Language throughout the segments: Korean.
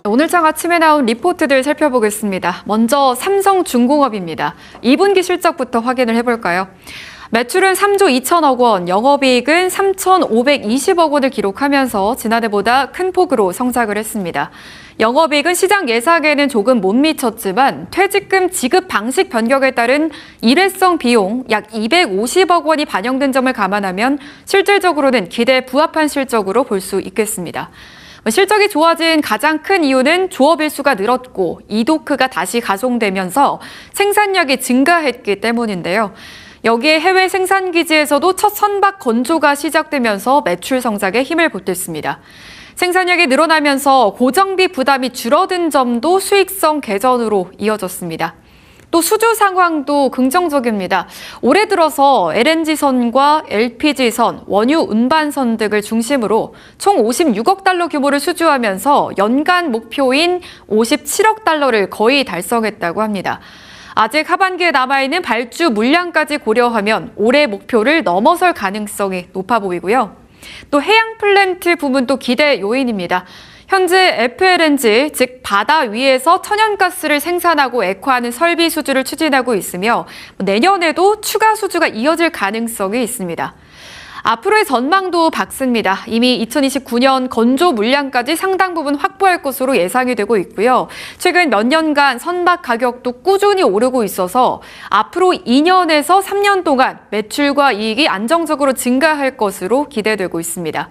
오늘장 아침에 나온 리포트들 살펴보겠습니다. 먼저 삼성중공업입니다. 2분기 실적부터 확인을 해볼까요? 매출은 3조 2천억 원, 영업이익은 3,520억 원을 기록하면서 지난해보다 큰 폭으로 성장을 했습니다. 영업이익은 시장 예상에는 조금 못 미쳤지만 퇴직금 지급 방식 변경에 따른 일회성 비용 약 250억 원이 반영된 점을 감안하면 실질적으로는 기대에 부합한 실적으로 볼 수 있겠습니다. 실적이 좋아진 가장 큰 이유는 조업 일수가 늘었고 이도크가 다시 가동되면서 생산량이 증가했기 때문인데요. 여기에 해외 생산기지에서도 첫 선박 건조가 시작되면서 매출 성장에 힘을 보탰습니다. 생산량이 늘어나면서 고정비 부담이 줄어든 점도 수익성 개선으로 이어졌습니다. 또 수주 상황도 긍정적입니다. 올해 들어서 LNG선과 LPG선, 원유 운반선 등을 중심으로 총 56억 달러 규모를 수주하면서 연간 목표인 57억 달러를 거의 달성했다고 합니다. 아직 하반기에 남아있는 발주 물량까지 고려하면 올해 목표를 넘어설 가능성이 높아 보이고요. 또 해양 플랜트 부문도 기대 요인입니다. 현재 FLNG, 즉 바다 위에서 천연가스를 생산하고 액화하는 설비 수주를 추진하고 있으며 내년에도 추가 수주가 이어질 가능성이 있습니다. 앞으로의 전망도 밝습니다. 이미 2029년 건조 물량까지 상당 부분 확보할 것으로 예상이 되고 있고요. 최근 몇 년간 선박 가격도 꾸준히 오르고 있어서 앞으로 2년에서 3년 동안 매출과 이익이 안정적으로 증가할 것으로 기대되고 있습니다.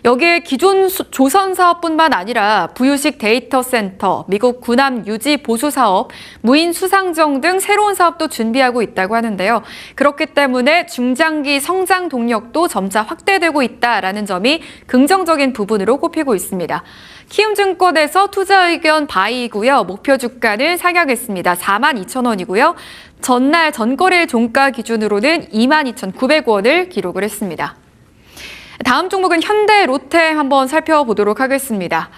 여기에 기존 조선 사업뿐만 아니라 부유식 데이터 센터, 미국 군함 유지 보수 사업, 무인 수상정 등 새로운 사업도 준비하고 있다고 하는데요. 그렇기 때문에 중장기 성장 동력도 점차 확대되고 있다라는 점이 긍정적인 부분으로 꼽히고 있습니다. 키움증권에서 투자 의견 바이고요. 목표 주가는 상향했습니다. 42,000원이고요. 전날 전거래일 종가 기준으로는 22,900원을 기록을 했습니다. 다음 종목은 현대 롯데 한번 살펴보도록 하겠습니다.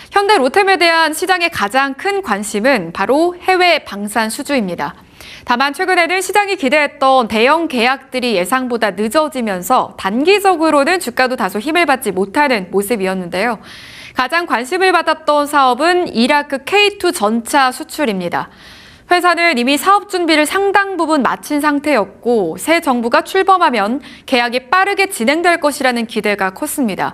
현대 롯데에 대한 시장의 가장 큰 관심은 바로 해외 방산 수주입니다. 다만 최근에는 시장이 기대했던 대형 계약들이 예상보다 늦어지면서 단기적으로는 주가도 다소 힘을 받지 못하는 모습이었는데요. 가장 관심을 받았던 사업은 이라크 K2 전차 수출입니다. 회사는 이미 사업 준비를 상당 부분 마친 상태였고 새 정부가 출범하면 계약이 빠르게 진행될 것이라는 기대가 컸습니다.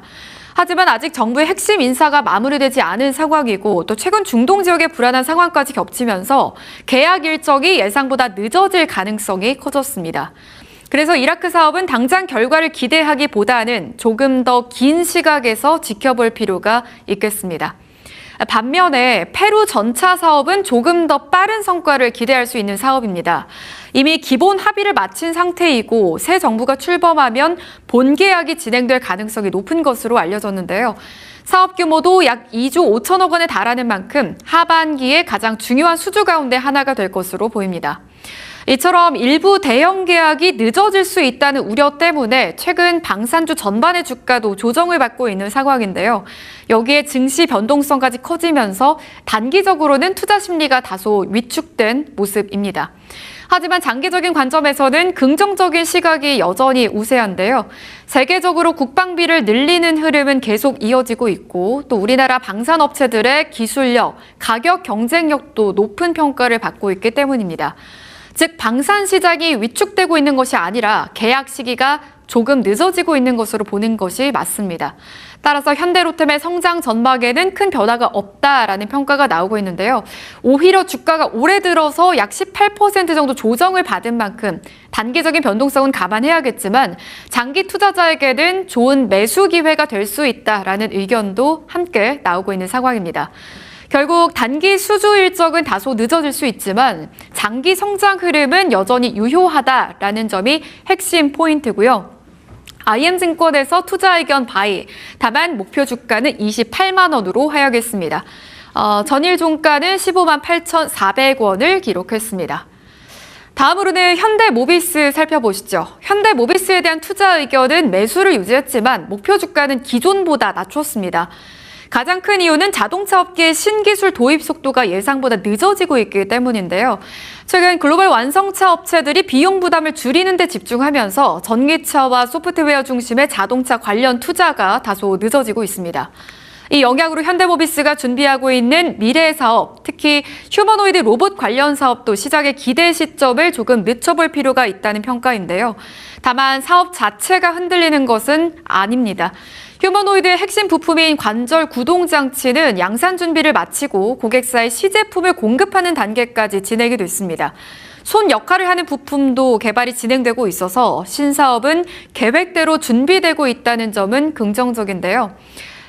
하지만 아직 정부의 핵심 인사가 마무리되지 않은 상황이고 또 최근 중동 지역의 불안한 상황까지 겹치면서 계약 일정이 예상보다 늦어질 가능성이 커졌습니다. 그래서 이라크 사업은 당장 결과를 기대하기보다는 조금 더 긴 시각에서 지켜볼 필요가 있겠습니다. 반면에 페루 전차 사업은 조금 더 빠른 성과를 기대할 수 있는 사업입니다. 이미 기본 합의를 마친 상태이고 새 정부가 출범하면 본계약이 진행될 가능성이 높은 것으로 알려졌는데요. 사업 규모도 약 2조 5천억 원에 달하는 만큼 하반기에 가장 중요한 수주 가운데 하나가 될 것으로 보입니다. 이처럼 일부 대형 계약이 늦어질 수 있다는 우려 때문에 최근 방산주 전반의 주가도 조정을 받고 있는 상황인데요. 여기에 증시 변동성까지 커지면서 단기적으로는 투자 심리가 다소 위축된 모습입니다. 하지만 장기적인 관점에서는 긍정적인 시각이 여전히 우세한데요. 세계적으로 국방비를 늘리는 흐름은 계속 이어지고 있고 또 우리나라 방산업체들의 기술력, 가격 경쟁력도 높은 평가를 받고 있기 때문입니다. 즉 방산 시장이 위축되고 있는 것이 아니라 계약 시기가 조금 늦어지고 있는 것으로 보는 것이 맞습니다. 따라서 현대로템의 성장 전망에는 큰 변화가 없다라는 평가가 나오고 있는데요. 오히려 주가가 올해 들어서 약 18% 정도 조정을 받은 만큼 단기적인 변동성은 감안해야겠지만 장기 투자자에게는 좋은 매수 기회가 될 수 있다라는 의견도 함께 나오고 있는 상황입니다. 결국 단기 수주 일정은 다소 늦어질 수 있지만 장기 성장 흐름은 여전히 유효하다라는 점이 핵심 포인트고요. IM증권에서 투자 의견 바이, 다만 목표 주가는 28만 원으로 하야겠습니다. 전일 종가는 15만 8,400원을 기록했습니다. 다음으로는 현대모비스 살펴보시죠. 현대모비스에 대한 투자 의견은 매수를 유지했지만 목표 주가는 기존보다 낮췄습니다. 가장 큰 이유는 자동차 업계의 신기술 도입 속도가 예상보다 늦어지고 있기 때문인데요. 최근 글로벌 완성차 업체들이 비용 부담을 줄이는 데 집중하면서 전기차와 소프트웨어 중심의 자동차 관련 투자가 다소 늦어지고 있습니다. 이 영향으로 현대모비스가 준비하고 있는 미래 사업, 특히 휴머노이드 로봇 관련 사업도 시장의 기대 시점을 조금 늦춰볼 필요가 있다는 평가인데요. 다만 사업 자체가 흔들리는 것은 아닙니다. 휴머노이드의 핵심 부품인 관절 구동 장치는 양산 준비를 마치고 고객사에 시제품을 공급하는 단계까지 진행이 됐습니다. 손 역할을 하는 부품도 개발이 진행되고 있어서 신사업은 계획대로 준비되고 있다는 점은 긍정적인데요.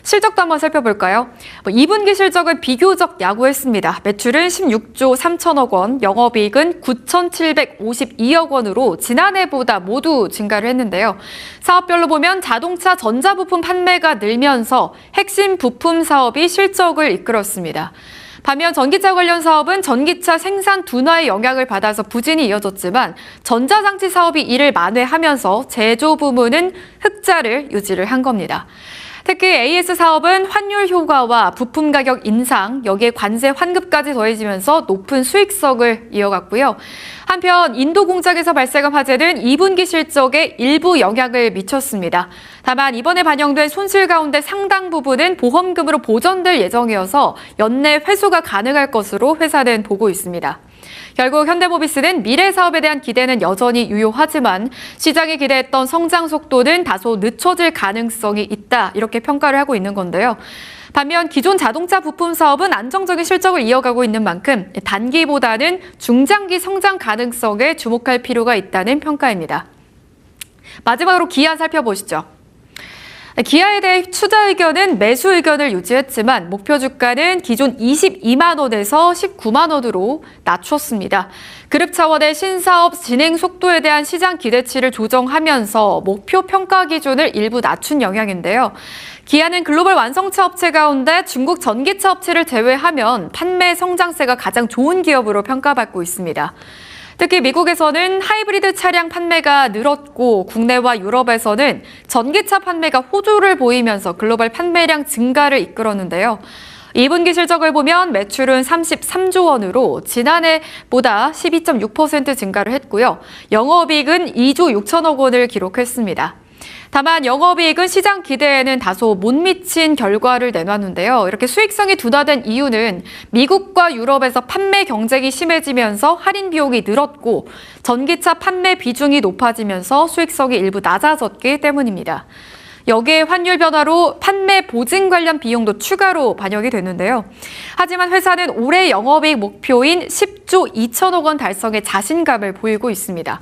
실적도 한번 살펴볼까요? 2분기 실적은 비교적 야구했습니다. 매출은 16조 3천억 원, 영업이익은 9,752억 원으로 지난해보다 모두 증가를 했는데요. 사업별로 보면 자동차 전자부품 판매가 늘면서 핵심 부품 사업이 실적을 이끌었습니다. 반면 전기차 관련 사업은 전기차 생산 둔화의 영향을 받아서 부진이 이어졌지만 전자장치 사업이 이를 만회하면서 제조 부문은 흑자를 유지를 한 겁니다. 특히 AS 사업은 환율 효과와 부품 가격 인상, 여기에 관세 환급까지 더해지면서 높은 수익성을 이어갔고요. 한편 인도 공장에서 발생한 화재는 2분기 실적에 일부 영향을 미쳤습니다. 다만 이번에 반영된 손실 가운데 상당 부분은 보험금으로 보전될 예정이어서 연내 회수가 가능할 것으로 회사는 보고 있습니다. 결국 현대모비스는 미래 사업에 대한 기대는 여전히 유효하지만 시장이 기대했던 성장 속도는 다소 늦춰질 가능성이 있다, 이렇게 평가를 하고 있는 건데요. 반면 기존 자동차 부품 사업은 안정적인 실적을 이어가고 있는 만큼 단기보다는 중장기 성장 가능성에 주목할 필요가 있다는 평가입니다. 마지막으로 기아 살펴보시죠. 기아에 대해 투자 의견은 매수 의견을 유지했지만 목표 주가는 기존 22만 원에서 19만 원으로 낮췄습니다. 그룹 차원의 신사업 진행 속도에 대한 시장 기대치를 조정하면서 목표 평가 기준을 일부 낮춘 영향인데요. 기아는 글로벌 완성차 업체 가운데 중국 전기차 업체를 제외하면 판매 성장세가 가장 좋은 기업으로 평가받고 있습니다. 특히 미국에서는 하이브리드 차량 판매가 늘었고 국내와 유럽에서는 전기차 판매가 호조를 보이면서 글로벌 판매량 증가를 이끌었는데요. 2분기 실적을 보면 매출은 33조 원으로 지난해보다 12.6% 증가를 했고요. 영업이익은 2조 6천억 원을 기록했습니다. 다만 영업이익은 시장 기대에는 다소 못 미친 결과를 내놨는데요. 이렇게 수익성이 둔화된 이유는 미국과 유럽에서 판매 경쟁이 심해지면서 할인 비용이 늘었고 전기차 판매 비중이 높아지면서 수익성이 일부 낮아졌기 때문입니다. 여기에 환율 변화로 판매 보증 관련 비용도 추가로 반영이 됐는데요. 하지만 회사는 올해 영업이익 목표인 10조 2천억 원 달성에 자신감을 보이고 있습니다.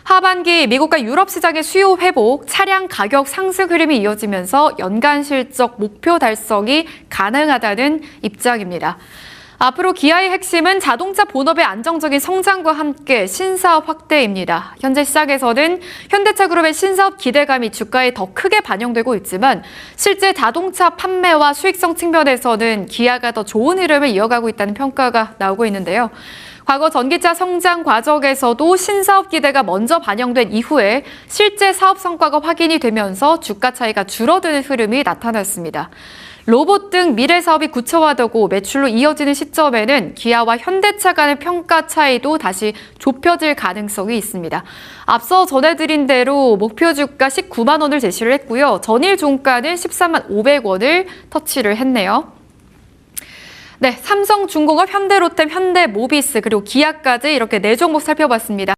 하반기 미국과 유럽 시장의 수요 회복, 차량 가격 상승 흐름이 이어지면서 연간 실적 목표 달성이 가능하다는 입장입니다. 앞으로 기아의 핵심은 자동차 본업의 안정적인 성장과 함께 신사업 확대입니다. 현재 시장에서는 현대차 그룹의 신사업 기대감이 주가에 더 크게 반영되고 있지만 실제 자동차 판매와 수익성 측면에서는 기아가 더 좋은 흐름을 이어가고 있다는 평가가 나오고 있는데요. 과거 전기차 성장 과정에서도 신사업 기대가 먼저 반영된 이후에 실제 사업 성과가 확인이 되면서 주가 차이가 줄어드는 흐름이 나타났습니다. 로봇 등 미래 사업이 구체화되고 매출로 이어지는 시점에는 기아와 현대차 간의 평가 차이도 다시 좁혀질 가능성이 있습니다. 앞서 전해드린 대로 목표 주가 19만 원을 제시를 했고요. 전일 종가는 13만 500원을 터치를 했네요. 네, 삼성중공업, 현대로템, 현대모비스 그리고 기아까지 이렇게 4종목 살펴봤습니다.